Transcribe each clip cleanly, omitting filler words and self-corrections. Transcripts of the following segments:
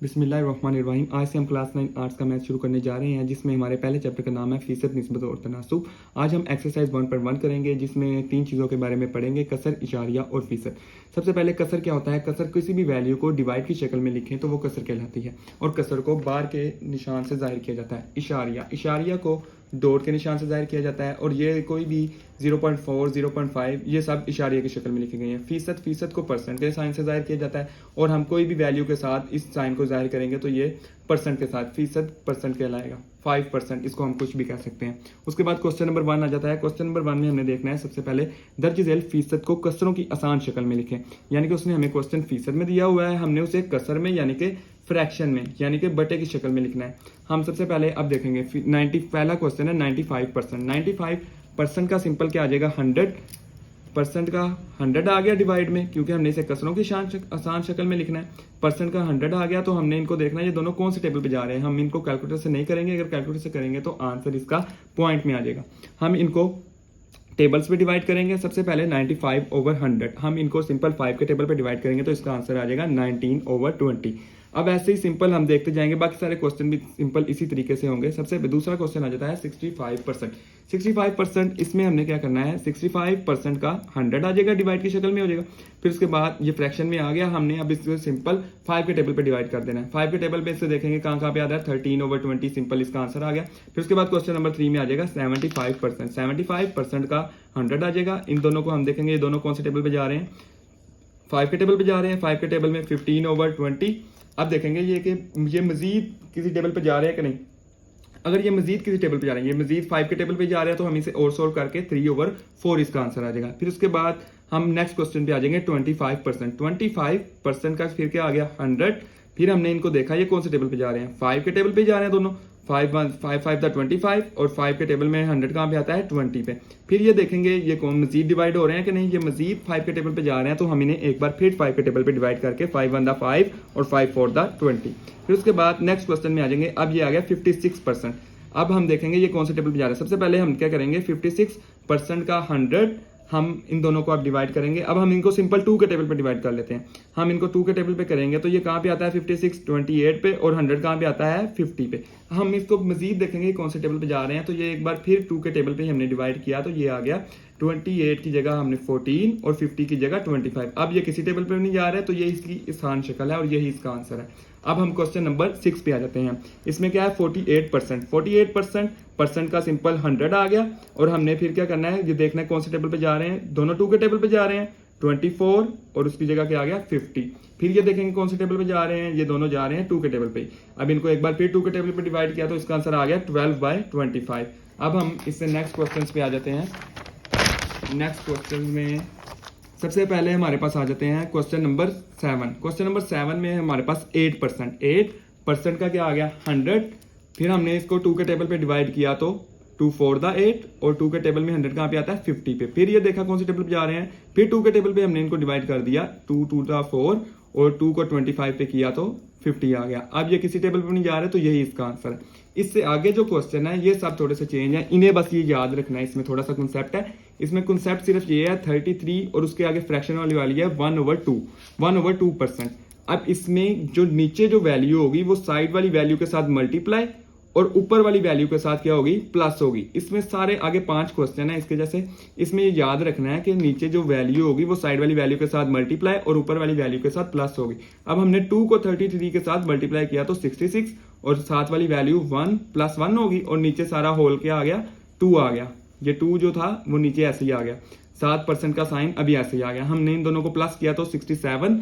बिस्मिल्लाहिर्रहमानिर्रहीम। आज से हम क्लास 9 आर्ट्स का मैथ शुरू करने जा रहे हैं, जिसमें हमारे पहले चैप्टर का नाम है फीसद, निस्बत और तनासुब। आज हम एक्सरसाइज 1.1 करेंगे, जिसमें 3 चीज़ों के बारे में पढ़ेंगे: कसर, इशारिया और फीसद। सबसे पहले कसर क्या होता है। कसर किसी भी वैल्यू को डिवाइड की शक्ल में लिखें तो वो कसर कहलाती है, और कसर को बार के निशान से जाहिर किया जाता है। इशारिया को डॉट के निशान से जाहिर किया जाता है, और ये कोई भी 0.4, 0.5 ये सब इशारिया की शक्ल में लिखे गए हैं। फीसद को परसेंट के साइन से जाहिर किया जाता है, और हम कोई भी वैल्यू के साथ इस साइन को जाहिर करेंगे तो ये परसेंट के साथ फीसद परसेंट कहलाएगा। 5% इसको हम कुछ भी कह सकते हैं। उसके बाद क्वेश्चन नंबर 1 आ जाता है। क्वेश्चन नंबर 1 में हमने देखना है सबसे पहले दर्ज झेल फीसद को कसरों की आसान शक्ल में लिखें। यानी कि उसने हमें क्वेश्चन फीसद में दिया हुआ है, हमने उसे कसर में यानी कि फ्रैक्शन में यानी कि बटे की शक्ल में लिखना है। हम सबसे पहले अब देखेंगे पहला क्वेश्चन है 95%। 95% का सिंपल क्या आ जाएगा, 100% का 100 आ गया डिवाइड में, क्योंकि हमने इसे कसरों की आसान शक्ल में लिखना है। परसेंट का 100 आ गया, तो हमने इनको देखना है ये दोनों कौन से टेबल पे जा रहे हैं। हम इनको कैलकुलेटर से नहीं करेंगे, अगर कैलकुलेटर से करेंगे तो आंसर इसका पॉइंट में आ जाएगा। हम इनको टेबल्स पे डिवाइड करेंगे। सबसे पहले 95/100 हम इनको सिंपल 5 के टेबल पे डिवाइड करेंगे तो इसका आंसर आ जाएगा 19/20। अब ऐसे ही सिंपल हम देखते जाएंगे, बाकी सारे क्वेश्चन भी सिंपल इसी तरीके से होंगे। सबसे दूसरा क्वेश्चन आ जाता है 65%। 65% इसमें हमने क्या करना है, 65% का 100 आ जाएगा, डिवाइड की शक्ल में हो जाएगा। फिर उसके बाद ये फ्रैक्शन में आ गया, हमने अब इसको सिंपल 5 के टेबल पे डिवाइड कर देना है। 5 के टेबल पे इससे देखेंगे कहाँ पे आता है, 13/20 सिंपल इसका आंसर आ गया। फिर उसके बाद क्वेश्चन नंबर 3 में आ जाएगा 75%। 75% का 100 आ जाएगा। इन दोनों को हम देखेंगे, ये दोनों कौन से टेबल पे जा रहे हैं, 5 के टेबल पे जा रहे हैं। 5 के टेबल में 15/20। अब देखेंगे ये कि ये मजीद किसी टेबल पे जा रहे हैं कि नहीं। अगर ये मजीद किसी टेबल पे जा रहे हैं, ये मजीद 5 के टेबल पे जा रहे हैं, तो हम इसे और सोल्व करके 3/4 इसका आंसर आ जाएगा। फिर उसके बाद हम नेक्स्ट क्वेश्चन पे आ जाएंगे 25%। 25% का फिर क्या आ गया, 100। फिर हमने इनको देखा ये कौन से टेबल पे जा रहे हैं, 5 के टेबल पे जा रहे हैं दोनों। 5 और 5 के टेबल में 100 कहाँ पे आता है, 20 पे। फिर ये देखेंगे ये कौन मजीद डिवाइड हो रहे हैं कि नहीं, ये मजीद 5 के टेबल पे जा रहे हैं, तो हम इन्हें एक बार फिर 5 के टेबल पे डिवाइड करके 5 1 5 और 5 4 20। फिर उसके बाद नेक्स्ट क्वेश्चन में आ जाएंगे। अब ये आ गया 56%। अब हम देखेंगे ये कौन से टेबल पे जा रहा है। सबसे पहले हम क्या करेंगे, 56% का 100 हम इन दोनों को अब डिवाइड करेंगे। अब हम इनको सिंपल 2 के टेबल पे डिवाइड कर लेते हैं। हम इनको 2 के टेबल पे करेंगे तो ये कहाँ पे आता है, 56 28 पे, और 100 कहाँ पे आता है, 50 पे। हम इसको मजीद देखेंगे कौन से टेबल पे जा रहे हैं, तो ये एक बार फिर 2 के टेबल पे हमने डिवाइड किया, तो ये आ गया 28 की जगह हमने 14 और 50 की जगह 25। अब ये किसी टेबल पे नहीं जा रहा है, तो ये इसकी आसान शक्ल है और यही इसका आंसर है। अब हम क्वेश्चन नंबर 6 पे आ जाते हैं। इसमें क्या है, 48%। 48% का सिंपल 100 आ गया, और हमने फिर क्या करना है, ये देखना है कौन से टेबल पे जा रहे हैं। दोनों 2 के टेबल पे जा रहे हैं, 24 और उसकी जगह क्या आ गया, 50। फिर ये देखेंगे कौन से टेबल पे जा रहे हैं, ये दोनों जा रहे हैं 2 के टेबल पे। अब इनको एक बार फिर 2 के टेबल पे डिवाइड किया तो इसका आंसर आ गया 12/25। अब हम इससे नेक्स्ट क्वेश्चन पे आ जाते हैं। नेक्स्ट क्वेश्चन में सबसे पहले हमारे पास आ जाते हैं क्वेश्चन नंबर 7। क्वेश्चन नंबर 7 में हमारे पास 8% का क्या आ गया, 100। फिर हमने इसको 2 के टेबल पे डिवाइड किया तो 2 4 8, और 2 के टेबल में 100 कहाँ पे आता है, 50 पे। फिर ये देखा कौन से टेबल पे जा रहे हैं, फिर 2 के टेबल पे हमने इनको डिवाइड कर दिया, 2 2 4 और 2 को 25 पे किया तो 50 आ गया। अब ये किसी टेबल पे नहीं जा रहे, तो यही इसका आंसर है। इससे आगे जो क्वेश्चन है ये सब थोड़े से चेंज है, इन्हें बस ये याद रखना है। इसमें थोड़ा सा कंसेप्ट है, इसमें कंसेप्ट सिर्फ ये है 33 और उसके आगे फ्रैक्शन वाली है 1/2%। अब इसमें जो नीचे जो वैल्यू होगी वो साइड वाली वैल्यू के साथ मल्टीप्लाई और ऊपर वाली वैल्यू के साथ क्या होगी, प्लस होगी। इसमें सारे आगे 5 क्वेश्चन है इसके जैसे। इसमें ये याद रखना है कि नीचे जो वैल्यू होगी वो साइड वाली वैल्यू के साथ मल्टीप्लाई और ऊपर वाली वैल्यू के साथ प्लस होगी। अब हमने 2 को 33 के साथ मल्टीप्लाई किया तो 66, और साथ वाली वैल्यू 1 + 1 होगी, और नीचे सारा होल क्या आ गया, 2 आ गया। ये 2 जो था वो नीचे ऐसे ही आ गया। 7% का साइन अभी ऐसे ही आ गया। हमने इन दोनों को प्लस किया तो 67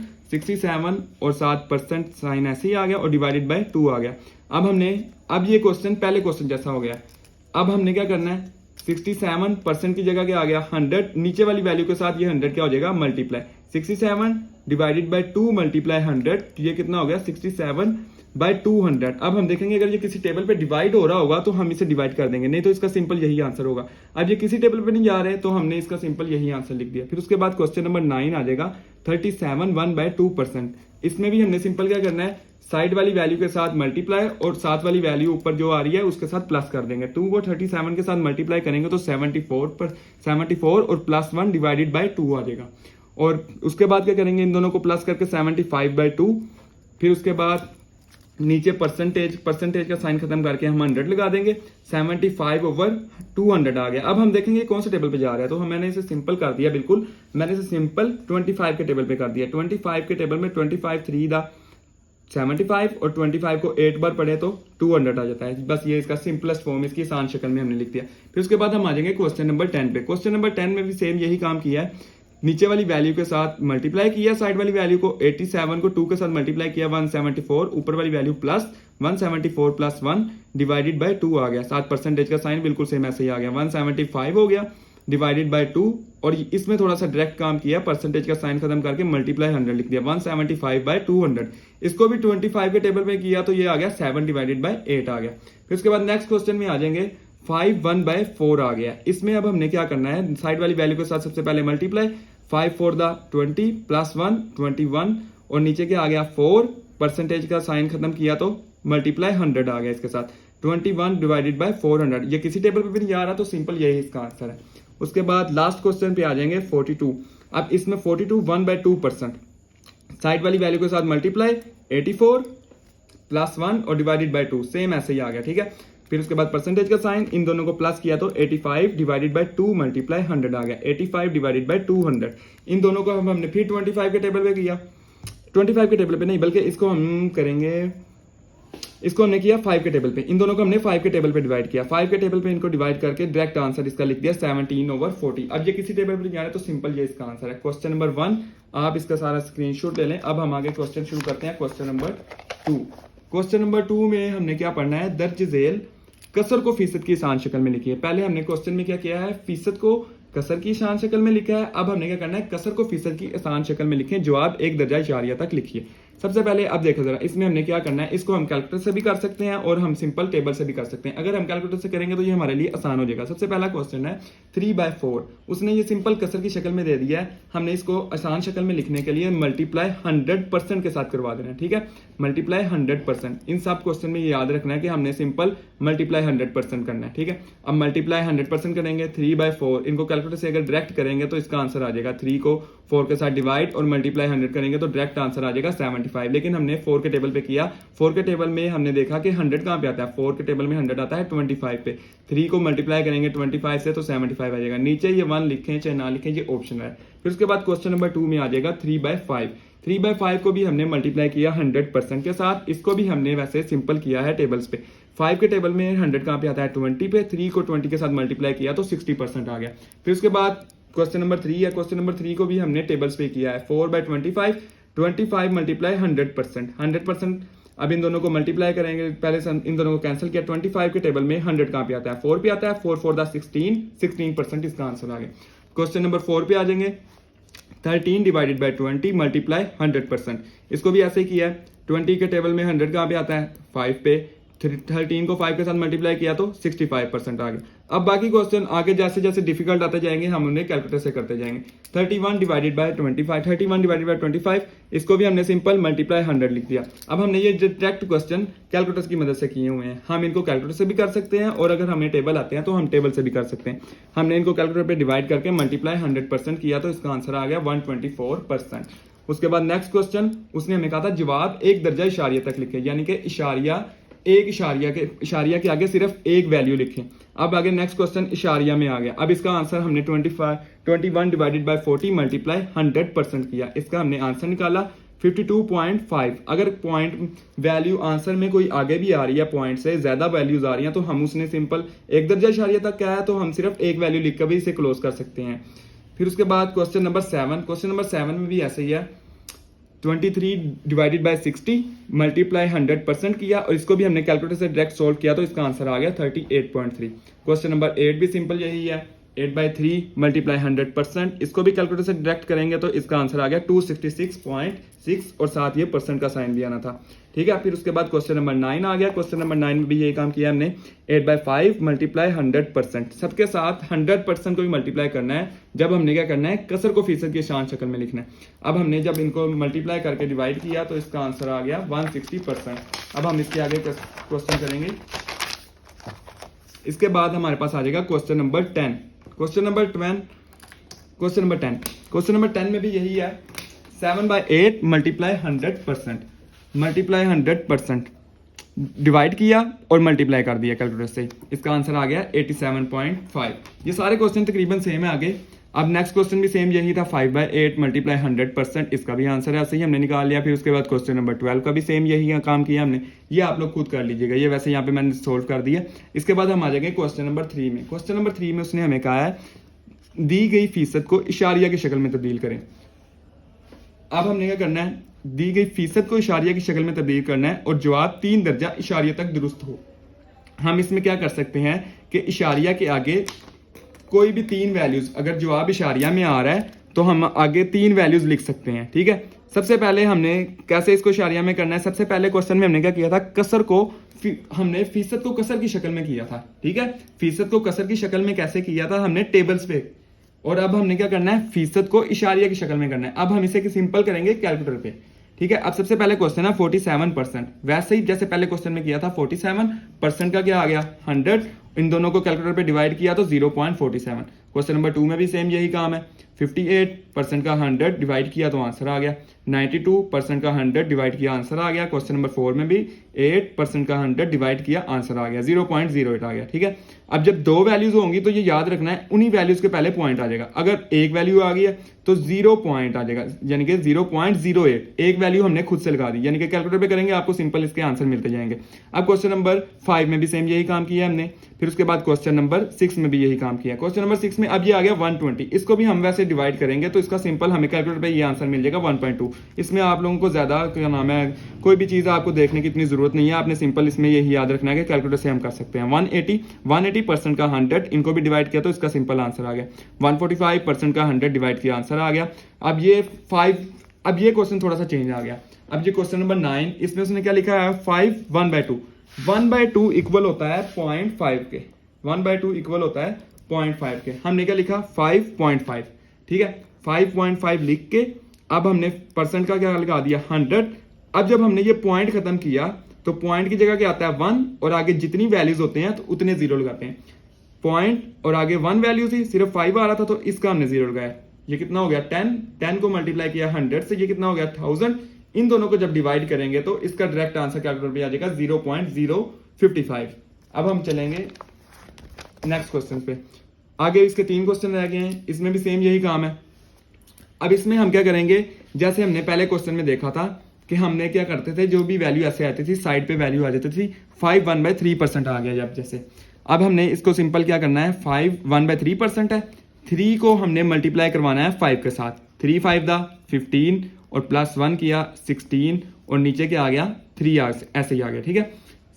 और 7% साइन ऐसे ही आ गया, और डिवाइडेड बाय 2 आ गया। अब ये क्वेश्चन पहले क्वेश्चन जैसा हो गया। अब हमने क्या करना है, 67% की जगह क्या आ गया, 100। नीचे वाली वैल्यू के साथ ये 100 क्या हो जाएगा, मल्टीप्लाई। 67 डिवाइडेड बाय 2 मल्टीप्लाई 100, ये कितना हो गया, 67/200। अब हम देखेंगे अगर ये किसी टेबल पे डिवाइड हो रहा होगा तो हम इसे डिवाइड कर देंगे, नहीं तो इसका सिंपल यही आंसर होगा। अब ये किसी टेबल पे नहीं जा रहे तो हमने इसका सिंपल यही आंसर लिख दिया। फिर उसके बाद क्वेश्चन नंबर 9 आ जाएगा 37 1/2%। इसमें भी हमने सिंपल क्या करना है, साइड वाली वैल्यू के साथ मल्टीप्लाई और साथ वाली वैल्यू ऊपर जो आ रही है उसके साथ प्लस कर देंगे। 2 को 37 के साथ मल्टीप्लाई करेंगे तो 74 और +1 डिवाइडेड बाय 2 आ जाएगा। और उसके बाद क्या करेंगे, इन दोनों को प्लस करके 75/2। फिर उसके बाद नीचे परसेंटेज का साइन खत्म करके हम 100 लगा देंगे, 75/200 आ गया। अब हम देखेंगे कौन से टेबल पे जा रहा है, तो मैंने इसे सिंपल कर दिया, बिल्कुल मैंने इसे सिंपल 25 के टेबल पे कर दिया। 25 के टेबल में 25 3 दा 75 और 25 को 8 बार पढ़े तो 200 आ जाता है। बस ये इसका सिंपलेस्ट फॉर्म, इसकी आसान शक्ल में हमने लिख दिया। फिर उसके बाद हम आ जाएंगे क्वेश्चन नंबर 10 पे। क्वेश्चन नंबर 10 में भी सेम यही काम किया है, नीचे वाली वैल्यू के साथ मल्टीप्लाई किया, साइड वाली वैल्यू को 87 को 2 के साथ मल्टीप्लाई किया 174, ऊपर वाली value plus 174 plus 1 divided by 2 आ गया। साथ परसेंटेज का साइन बिल्कुल सेम ऐसे ही आ गया, 175 हो गया डिवाइडेड बाय 2, और इसमें थोड़ा सा डायरेक्ट काम किया, परसेंटेज का साइन खत्म करके मल्टीप्लाई 100 लिख दिया, 175/200। इसको भी 25 के टेबल में किया तो ये आ गया 7 डिवाइडेड बाय 8 आ गया। फिर उसके बाद नेक्स्ट क्वेश्चन में आ जाएंगे 5/1/4 आ गया। इसमें अब हमने क्या करना है, साइड वाली वैल्यू के साथ सबसे पहले मल्टीप्लाई, 5 4 20 प्लस 1 21, और नीचे क्या आ गया 4, परसेंटेज का साइन खत्म किया तो मल्टीप्लाई 100 आ गया इसके साथ, 21 डिवाइडेड बाय 400। ये किसी टेबल पे भी नहीं आ रहा, तो सिंपल यही इसका आंसर है। उसके बाद लास्ट क्वेश्चन पे आ जाएंगे 42। अब इसमें 42 1/2%, साइड वाली वैल्यू के साथ मल्टीप्लाई 84 प्लस 1 और डिवाइडेड बाय 2, सेम ऐसे ही आ गया, ठीक है। फिर उसके बाद परसेंटेज का साइन, इन दोनों को प्लस किया तो 85 डिवाइडेड बाय 2 मल्टीप्लाई 100 आ गया, 85 डिवाइडेड बाय 200। इन दोनों को हमने फिर 25 के टेबल पे किया, 25 के टेबल पे नहीं बल्कि इसको हम करेंगे, इसको हमने किया 5 के टेबल पे, इन दोनों को हमने 5 के टेबल पे डिवाइड किया, 5 के टेबल पे इनको डिवाइड करके डायरेक्ट आंसर इसका लिख दिया 17/40। अब ये किसी टेबल पे जाना है तो सिंपल ये इसका आंसर है। क्वेश्चन नंबर 1 आप इसका सारा स्क्रीनशॉट ले लें। अब हम आगे क्वेश्चन शुरू करते हैं, क्वेश्चन नंबर 2। क्वेश्चन नंबर 2 में हमने क्या पढ़ना है, दर्ज झेल कसर को फीसद की आसान शक्ल में लिखिए। पहले हमने क्वेश्चन में क्या किया है, फीसद को कसर की आसान शक्ल में लिखा है। अब हमने क्या करना है, कसर को फीसद की आसान शक्ल में लिखें, जवाब 1 दर्जा इशारिया तक लिखिए। सबसे पहले अब देखो जरा, इसमें हमने क्या करना है, इसको हम कैलकुलेटर से भी कर सकते हैं और हम सिंपल टेबल से भी कर सकते हैं। अगर हम कैलकुलेटर से करेंगे तो ये हमारे लिए आसान हो जाएगा। सबसे पहला क्वेश्चन है 3/4, उसने ये सिंपल कसर की शक्ल में दे दिया है, हमने इसको आसान शक्ल में लिखने के लिए मल्टीप्लाई 100% के साथ करवा देना है, ठीक है, मल्टीप्लाई 100%। इन सब क्वेश्चन में ये याद रखना है कि हमने सिंपल मल्टीप्लाई 100% करना है, ठीक है। अब मल्टीप्लाई 100% करेंगे 3/4, इनको कैलकुलेटर से अगर डायरेक्ट करेंगे तो इसका आंसर आ जाएगा 3 को 4 के साथ डिवाइड और मल्टीप्लाई 100 करेंगे तो डायरेक्ट आंसर आ जाएगा 75। लेकिन हमने 4 के टेबल पे किया, 4 के टेबल में हमने देखा कि 100 कहाँ पे आता है, 4 के टेबल में 100 आता है 25 पे, 3 को मल्टीप्लाई करेंगे 25 से तो 75 आ जाएगा। नीचे ये 1 लिखें चाहे ना लिखें, ये ऑप्शन है। फिर उसके बाद क्वेश्चन नंबर 2 में आ जाएगा 3/5। 3/5 को भी हमने मल्टीप्लाई किया 100% के साथ, इसको भी हमने वैसे सिंपल किया है टेबल्स पे। 5 के टेबल में 100 कहाँ पे आता है 20 पे, 3 को 20 के साथ मल्टीप्लाई किया तो 60% आ गया। फिर उसके बाद क्वेश्चन नंबर 3 है, क्वेश्चन नंबर 3 को भी हमने टेबल्स पे किया है, 4/25, 25 मल्टीप्लाई 100%। अब इन दोनों को मल्टीप्लाई करेंगे, पहले इन दोनों को कैंसिल किया, 25 के टेबल में 100 कहाँ पे आता है 4 पे आता है, 4 4 16% इसका आंसर आ गया। क्वेश्चन नंबर 4 पे आ जाएंगे, 13 डिवाइडेड बाय 20 मल्टीप्लाई 100%, इसको भी ऐसे ही किया है, 20 के टेबल में 100 कहाँ पे आता है 5 पे, 13 को 5 के साथ मल्टीप्लाई किया तो 65% आ गया। अब बाकी क्वेश्चन आगे जैसे जैसे डिफिकल्ट आते जाएंगे हम उन्हें कैलकुलेटर से करते जाएंगे। 31 डिवाइडेड बाय 25, 31 डिवाइडेड बाय 25, इसको भी हमने सिंपल मल्टीप्लाई 100 लिख दिया। अब हमने ये डायरेक्ट क्वेश्चन कैलकुलेटर की मदद से किए हुए हैं, हम इनको कैलकुलेटर से भी कर सकते हैं और अगर हमें टेबल आते हैं तो हम टेबल से भी कर सकते हैं। हमने इनको कैलकुलेटर पे डिवाइड करके मल्टीप्लाई 100% किया तो इसका आंसर आ गया 124%। उसके बाद नेक्स्ट क्वेश्चन, उसने हमें कहा था जवाब 1 दर्जा इशारिया तक लिखे, यानी कि इशारिया इशारिया के आगे सिर्फ एक वैल्यू लिखें। अब आगे नेक्स्ट क्वेश्चन इशारिया में आ गया। अब इसका आंसर हमने 21 डिवाइडेड बाय 40 मल्टीप्लाई 100% किया, इसका हमने आंसर निकाला 52.5। अगर पॉइंट वैल्यू आंसर में कोई आगे भी आ रही है, पॉइंट से ज्यादा वैल्यूज आ रही हैं, तो हम उसने सिंपल 1 दर्जा इशारिया तक क्या है तो हम सिर्फ एक वैल्यू लिख कर भी इसे क्लोज कर सकते हैं। फिर उसके बाद क्वेश्चन नंबर 7, क्वेश्चन नंबर 7 में भी ऐसे ही है, 23 डिवाइडेड बाय 60 मल्टीप्लाई 100% किया और इसको भी हमने कैलकुलेटर से डायरेक्ट सोल्व किया तो इसका आंसर आ गया 38.3। क्वेश्चन नंबर 8 भी सिंपल यही है, 8/3 मल्टीप्लाई 100%, इसको भी कैलकुलेटर से डायरेक्ट करेंगे तो इसका आंसर आ गया 266.6 और साथ ये परसेंट का साइन भी आना था, ठीक है। फिर उसके बाद क्वेश्चन नंबर 9 आ गया। क्वेश्चन नंबर 9 में भी यही काम किया हमने, 8/5 मल्टीप्लाई 100%, सबके साथ 100% को भी मल्टीप्लाई करना है। जब हमने क्या करना है, कसर को फीसद की आसान शक्ल में लिखना है। अब हमने जब इनको मल्टीप्लाई करके डिवाइड किया तो इसका आंसर आ गया 160%। अब हम इसके आगे क्वेश्चन करेंगे। इसके बाद हमारे पास आ जाएगा क्वेश्चन नंबर 10। क्वेश्चन नंबर 10 में भी यही है, 7/8 मल्टीप्लाई 100%, मल्टीप्लाई 100%। डिवाइड किया और मल्टीप्लाई कर दिया कैलकुलेटर से, इसका आंसर आ गया 87.5। ये सारे क्वेश्चन तकरीबन सेम है आगे। अब नेक्स्ट क्वेश्चन भी सेम यही था, 5/8 मल्टीप्लाई 100%, इसका भी आंसर है ऐसे ही हमने निकाल लिया। फिर उसके बाद क्वेश्चन नंबर 12 का भी सेम यही काम किया हमने, ये आप लोग खुद कर लीजिएगा, ये वैसे यहाँ पे मैंने सोल्व कर दिया। इसके बाद हम आ जाएंगे क्वेश्चन नंबर 3 में। क्वेश्चन नंबर 3 में उसने हमें कहा है दी गई फीसद को इशारिया की शक्ल में तब्दील करें। अब हमने क्या करना है, दी गई फीसद को इशारिया की शक्ल में तब्दील करना है और जवाब 3 दर्जा इशारिया तक दुरुस्त हो। हम इसमें क्या कर सकते हैं कि इशारिया के आगे कोई भी 3 वैल्यूज, अगर जवाब इशारिया में आ रहा है तो हम आगे 3 वैल्यूज लिख सकते हैं, ठीक है। सबसे पहले हमने कैसे इसको इशारिया में करना है, सबसे पहले क्वेश्चन में हमने क्या किया था, कसर को हमने फीसद को कसर की शक्ल में किया था, ठीक है। फीसद को कसर की शक्ल में कैसे किया था हमने टेबल्स पे, और अब हमने क्या करना है, फीसद को इशारिया की शक्ल में करना है। अब हम इसे सिंपल करेंगे कैलकुलेटर पे, ठीक है। अब सबसे पहले क्वेश्चन है 47%, वैसे ही जैसे पहले क्वेश्चन में किया था 47% का क्या आ गया 100, इन दोनों को कैलकुलेटर पे डिवाइड किया तो 0.47। क्वेश्चन नंबर 2 में भी सेम यही काम है, 58% का 100 डिवाइड किया तो आंसर आ गया, 92% का 100 डिवाइड किया आंसर आ गया। क्वेश्चन नंबर 4 में भी 8% का 100 डिवाइड किया आंसर आ गया, 0.08 आ गया, ठीक है। अब जब 2 वैल्यूज होंगी तो ये याद रखना है उन्हीं वैल्यूज के पहले पॉइंट आ जाएगा। अगर एक वैल्यू आ गई है तो 0 पॉइंट आ जाएगा, यानी कि 0.08, एक वैल्यू हमने खुद से लगा दी, यानी कि कैलकुलेटर पे करेंगे आपको सिंपल इसके आंसर मिलते जाएंगे। अब क्वेश्चन नंबर 5 में भी सेम यही काम किया हमने, फिर उसके बाद क्वेश्चन नंबर 6 में भी यही काम किया। क्वेश्चन नंबर 6 में अब ये आ गया 120, इसको भी हम वैसे डिवाइड करेंगे तो इसका सिंपल हमें कैलकुलेटर पे ये आंसर मिल जाएगा 1.2। इसमें आप लोगों को ज्यादा क्या नाम है, कोई भी चीज आपको देखने की इतनी जरूरत नहीं है, आपने सिंपल इसमें यही याद रखना है कि कैलकुलेटर से हम कर सकते हैं। 180% का 100 इनको भी डिवाइड किया तो इसका सिंपल आंसर आ गया, 145% का 100 डिवाइड किया आंसर आ गया। अब ये क्वेश्चन थोड़ा सा चेंज आ गया। अब ये क्वेश्चन नंबर 9, इसमें उसने क्या लिखा है 5 1/2, 1/2 इक्वल होता है 0.5 के, 1/2 इक्वल होता है 0.5 के। हमने क्या लिखा 5.5, ठीक है। 5.5 लिख के अब हमने परसेंट का क्या लगा दिया 100। अब जब हमने ये पॉइंट खत्म किया तो पॉइंट की जगह क्या आता है 1, और आगे जितनी वैल्यूज होते हैं तो उतने 0 लगाते हैं। पॉइंट और आगे 1 वैल्यू थी, सिर्फ 5 आ रहा था तो इसका हमने 0 लगाया। ये कितना हो गया 10 को मल्टीप्लाई किया 100 से, ये कितना हो गया 1000। इन दोनों को जब डिवाइड करेंगे तो इसका डायरेक्ट आंसर कैलकुलेटर पे आ जाएगा 0.055। अब हम चलेंगे नेक्स्ट क्वेश्चन पे। आगे इसके 3 क्वेश्चन रह गए हैं, इसमें भी सेम यही काम है। अब इसमें हम क्या करेंगे, जैसे हमने पहले क्वेश्चन में देखा था कि हमने क्या करते थे, जो भी वैल्यू ऐसे आती थी साइड पे वैल्यू आ जाती थी, 5 1/3% आ गया जब जैसे। अब हमने इसको सिंपल क्या करना है, 5 1/3% है, 3 को हमने मल्टीप्लाई करवाना है 5 के साथ, 3 5 दा 15 और प्लस 1 किया 16 और नीचे क्या आ गया 3 ऐसे ही आ गया, ठीक है।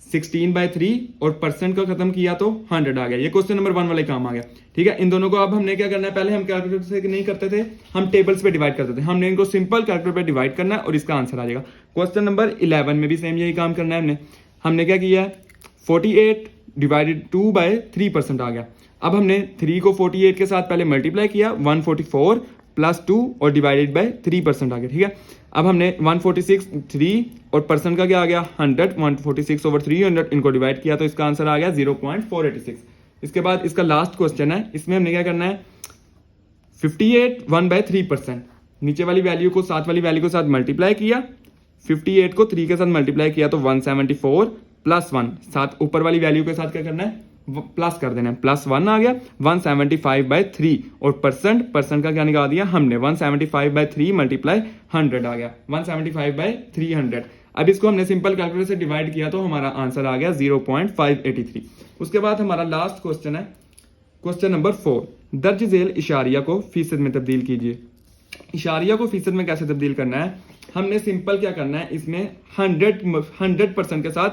16/3 और परसेंट का खत्म किया तो 100 आ गया। ये क्वेश्चन नंबर 1 वाले काम आ गया, ठीक है। इन दोनों को अब हमने क्या करना है, पहले हम कैलकुलेटर से नहीं करते थे, हम टेबल्स पे डिवाइड करते थे, हमने इनको सिंपल कैलकुलेटर पे डिवाइड करना है और इसका आंसर आ जाएगा। क्वेश्चन नंबर 11 में भी सेम यही काम करना है हमने क्या किया है 48 डिवाइडेड 2/3% आ गया। अब हमने 3 को 48 के साथ पहले मल्टीप्लाई किया, 144 प्लस 2 और डिवाइडेड बाय 3% आ गया, ठीक है। अब हमने 146 3 और परसेंट का क्या आ गया 100, 146/300 इनको डिवाइड किया तो इसका आंसर आ गया 0.486। इसके बाद इसका लास्ट क्वेश्चन है, इसमें हमने क्या करना है 58 1/3%, नीचे वाली वैल्यू को साथ वाली वैल्यू के साथ मल्टीप्लाई किया, 58 को 3 के साथ मल्टीप्लाई किया तो 174 प्लस 1, साथ ऊपर वाली वैल्यू के साथ क्या करना है प्लस कर देना है, प्लस 1 आ गया 175/3 और परसेंट का क्या निकाल दिया हमने 175/3 मल्टीप्लाई 100 आ गया 175/300। अब इसको हमने सिंपल कैलकुलेटर से डिवाइड किया तो हमारा आंसर आ गया 0.583। उसके बाद हमारा लास्ट क्वेश्चन है क्वेश्चन नंबर 4, दर्ज झेल इशारिया को फीसद में तब्दील कीजिए। इशारिया को फीसद में कैसे तब्दील करना है, हमने सिंपल क्या करना है, इसमें 100% के साथ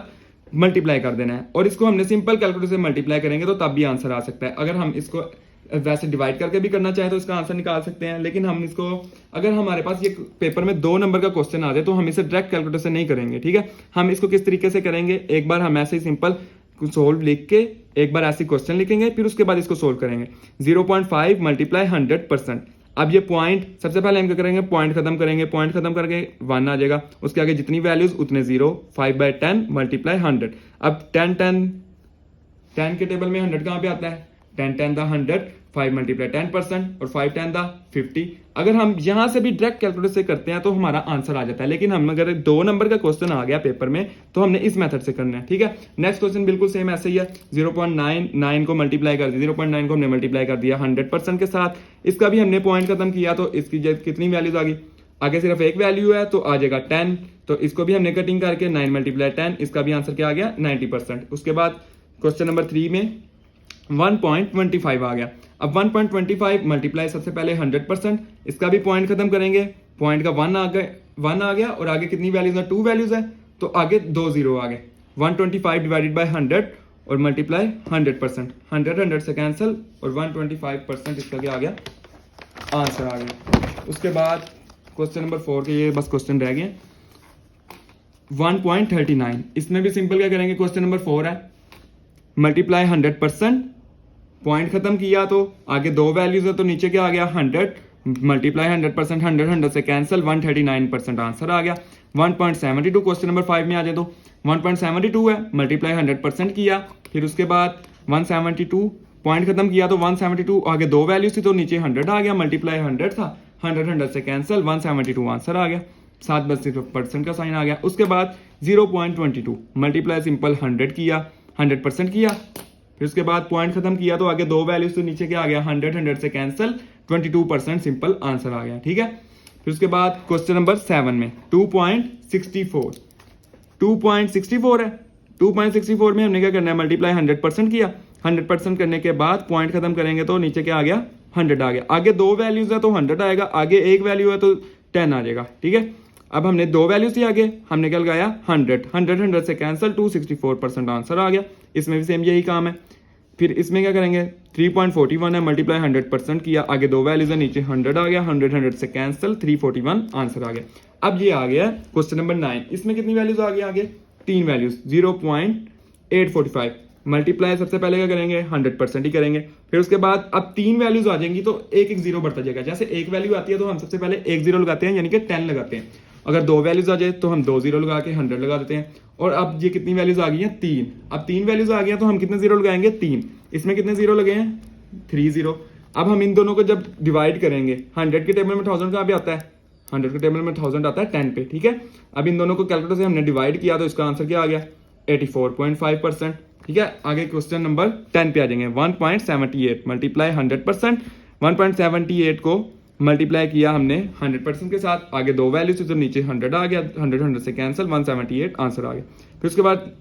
मल्टीप्लाई कर देना है और इसको हमने सिंपल कैलकुलेटर से मल्टीप्लाई करेंगे तो तब भी आंसर आ सकता है। अगर हम इसको वैसे डिवाइड करके भी करना चाहे तो इसका आंसर निकाल सकते हैं, लेकिन हम इसको अगर हमारे पास ये पेपर में 2 नंबर का क्वेश्चन आ जाए तो हम इसे डायरेक्ट कैलकुलेटर से नहीं करेंगे, ठीक है। हम इसको किस तरीके से करेंगे, एक बार हम ऐसे ही सिंपल सोल्व लिख के एक बार ऐसे क्वेश्चन लिखेंगे, फिर उसके बाद इसको सोल्व करेंगे। 0.5 मल्टीप्लाई 100%। अब ये पॉइंट सबसे पहले हम क्या करेंगे, पॉइंट खत्म करेंगे, पॉइंट खत्म करके 1 आ जाएगा, उसके आगे जितनी वैल्यूज उतने 0, 5/10 मल्टीप्लाई 100। अब 10 के टेबल में 100 कहाँ पे आता है, 10 10 द 100, 5 मल्टीप्लाई 10% और 5 10 द 50। अगर हम यहाँ से भी डायरेक्ट कैलकुलेटर से करते हैं तो हमारा आंसर आ जाता है, लेकिन हम अगर 2 नंबर का क्वेश्चन आ गया पेपर में तो हमने इस मेथड से करना है, ठीक है। नेक्स्ट क्वेश्चन बिल्कुल सेम ऐसे ही है, 0.99 को मल्टीप्लाई कर दिया, 0.9 को हमने मल्टीप्लाई कर दिया 100% के साथ। इसका भी हमने पॉइंट खत्म किया तो इसकी कितनी वैल्यूज आ गई, आगे सिर्फ एक वैल्यू है तो आ जाएगा 10, तो इसको भी हमने कटिंग करके 9 मल्टीप्लाई 10, इसका भी आंसर क्या आ गया 90%। उसके बाद क्वेश्चन नंबर 3 में 1.25 आ गया। अब 1.25 मल्टीप्लाई सबसे पहले 100%, इसका भी पॉइंट खत्म करेंगे, पॉइंट का 1 आ गया और आगे कितनी वैल्यूज है 2 वैल्यूज है तो आगे 2 जीरो आ गए। 125 डिवाइडेड बाय 100 और मल्टीप्लाई 100%, 100 से कैंसिल और 125% इसका क्या आ गया आंसर आ गया। उसके बाद क्वेश्चन नंबर 4 के ये बस क्वेश्चन रह गए 1.39, इसमें भी सिंपल क्या करेंगे, क्वेश्चन नंबर 4 है, मल्टीप्लाई 100%, पॉइंट खत्म किया तो आगे 2 वैल्यूज है तो नीचे क्या आ गया 100 मल्टीप्लाई 100%, 100 से कैंसिल 139% आंसर आ गया। 1.72 क्वेश्चन नंबर 5 में आ जाए तो 1.72 है, मल्टीप्लाई 100% किया, फिर उसके बाद 172 पॉइंट खत्म किया तो 172 आगे 2 वैल्यूज थी तो नीचे 100 आ गया, मल्टीप्लाई 100 था, 100 से कैंसिल 172 आंसर आ गया, 7% का साइन आ गया। उसके बाद 0.22 मल्टीप्लाई सिंपल 100 किया, 100% किया, फिर उसके बाद पॉइंट खत्म किया तो आगे 2 वैल्यूज तो नीचे क्या आ गया 100 से कैंसिल 22% सिंपल आंसर आ गया, ठीक है। फिर उसके बाद क्वेश्चन नंबर 7 में 2.64 है, 2.64 में हमने क्या करना है, मल्टीप्लाई 100% किया, 100% करने के बाद पॉइंट खत्म करेंगे तो नीचे क्या आ गया 100 आ गया, आगे 2 वैल्यूज है तो 100 आएगा, आगे एक वैल्यू है तो 10 आ जाएगा, ठीक है। अब हमने 2 वैल्यूज थी आगे, हमने क्या लगाया 100 से कैंसिल 264% आंसर आ गया। इसमें भी सेम यही काम है। फिर इसमें क्या करेंगे 3.41 है, मल्टीप्लाई 100% किया, आगे 2 वैल्यूज है नीचे 100 आ गया, 100 से कैंसिल 341 आंसर आ गया। अब ये आ गया क्वेश्चन नंबर 9, इसमें कितनी वैल्यूज आ गई, आगे 3 वैल्यूज 0.845 मल्टीप्लाई सबसे पहले क्या करेंगे 100% ही करेंगे, फिर उसके बाद अब 3 वैल्यूज आ जाएंगी तो एक एक जीरो बढ़ता जाएगा, जैसे एक वैल्यू आती है तो हम सबसे पहले एक जीरो लगाते हैं यानी कि 10 लगाते हैं, अगर 2 वैल्यूज आ जाए तो हम 2 जीरो लगा के 100 लगा देते हैं। और अब ये कितनी वैल्यूज आ गई हैं 3, अब 3 वैल्यूज आ गई हैं तो हम कितने जीरो लगाएंगे 3, इसमें कितने जीरो लगे हैं 3 जीरो। अब हम इन दोनों को जब डिवाइड करेंगे 100 के टेबल में 1000 कहाँ पे आता है, 100 के टेबल में 1000 आता है 10 पे, ठीक है। अब इन दोनों को कैलकुलेटर से हमने डिवाइड किया तो इसका आंसर क्या आ गया 84.5%, ठीक है। आगे क्वेश्चन नंबर 10 पे आ जाएंगे 1.78 मल्टीप्लाई 100%, 1.78 को मल्टीप्लाई किया हमने 100% के साथ, आगे 2 वैल्यूज तो नीचे 100 आ गया, 100 से कैंसिल 178 आंसर आ गया। फिर उसके बाद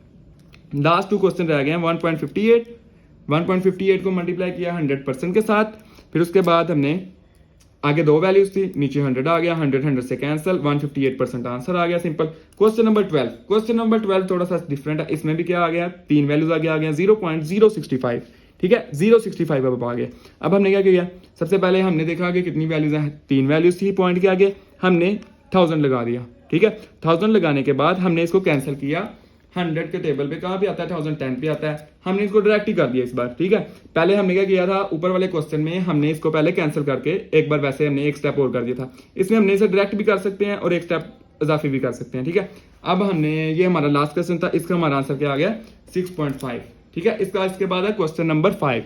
लास्ट 2 क्वेश्चन रह गए हैं 1.58 को मल्टीप्लाई किया 100% के साथ, फिर उसके बाद हमने आगे 2 वैल्यूज थी नीचे 100 आ गया, 100 से कैंसिल 158% आंसर आ गया सिंपल। क्वेश्चन नंबर 12 थोड़ा सा डिफरेंट है, इसमें भी क्या आ गया 3 वैल्यूज आ गया 0.065, ठीक है 065 अब आ गया। अब हमने क्या किया, सबसे पहले हमने देखा कि कितनी वैल्यूज है, 3 वैल्यूज थी, पॉइंट के आगे हमने 1000 लगा दिया, ठीक है। 1000 लगाने के बाद हमने इसको कैंसिल किया, 100 के टेबल पे कहाँ पे आता है 1010 पे आता है, हमने इसको डायरेक्ट ही कर दिया इस बार, ठीक है। पहले हमने क्या किया था, ऊपर वाले क्वेश्चन में हमने इसको पहले कैंसिल करके एक बार वैसे हमने एक स्टेप और कर दिया था, इसमें हमने इसे डायरेक्ट भी कर सकते हैं और एक स्टेप इजाफी भी कर सकते हैं, ठीक है। अब हमने ये हमारा लास्ट क्वेश्चन था, इसका हमारा आंसर क्या आ गया 6.5, ठीक है। इसका इसके बाद है क्वेश्चन नंबर 5